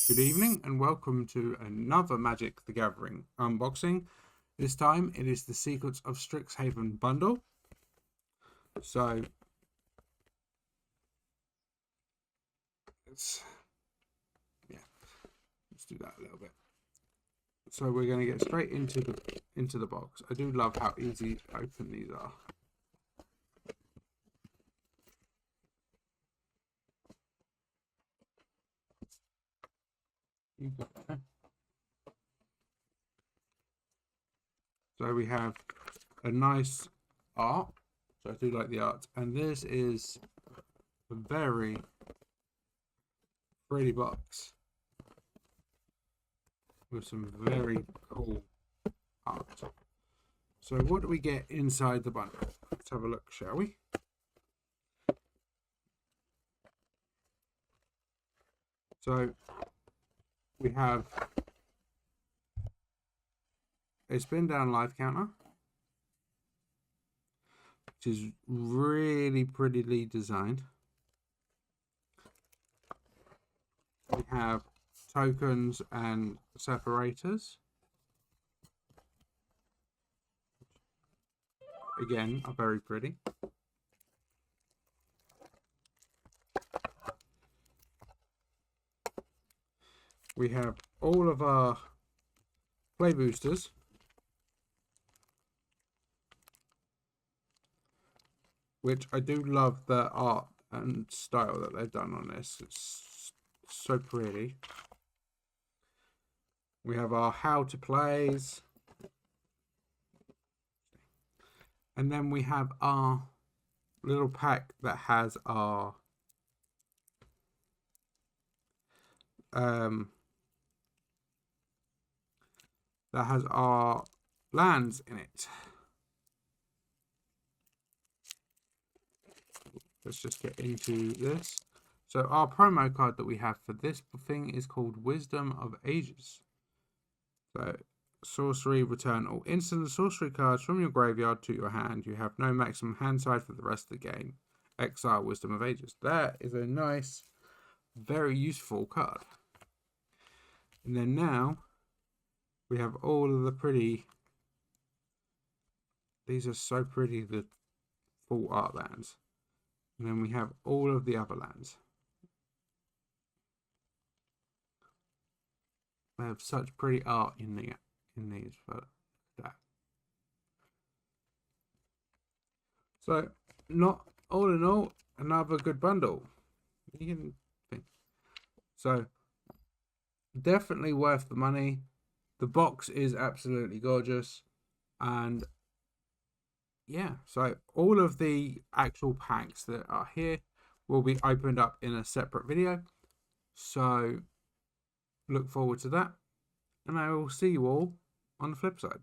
Good evening and welcome to another Magic the Gathering unboxing. This time it is the Secrets of Strixhaven bundle. So let's do that a little bit. So we're going to get straight into the box. I do love how easy to open these are. So we have a nice art. So I do like the art, and this is a very pretty box with some very cool art. So what do we get inside the bundle? Let's have a look, shall we? So we have a spin down life counter, which is really prettily designed. We have tokens and separators. Again, are very pretty. We have all of our play boosters. Which I do love the art and style that they've done on this. It's so pretty. We have our how to plays. And then we have our little pack that has our lands in it. Let's just get into this. So our promo card that we have for this thing is called Wisdom of Ages. So sorcery, return all instant sorcery cards from your graveyard to your hand. You have no maximum hand side for the rest of the game. Exile Wisdom of Ages. That is a nice, very useful card. And then now we have all of the pretty. These are so pretty, the full art lands. And then we have all of the other lands. They have such pretty art in these, but that. So, not all in all, another good bundle. You can think. So, definitely worth the money. The box is absolutely gorgeous, and yeah, so all of the actual packs that are here will be opened up in a separate video. So look forward to that. And I will see you all on the flip side.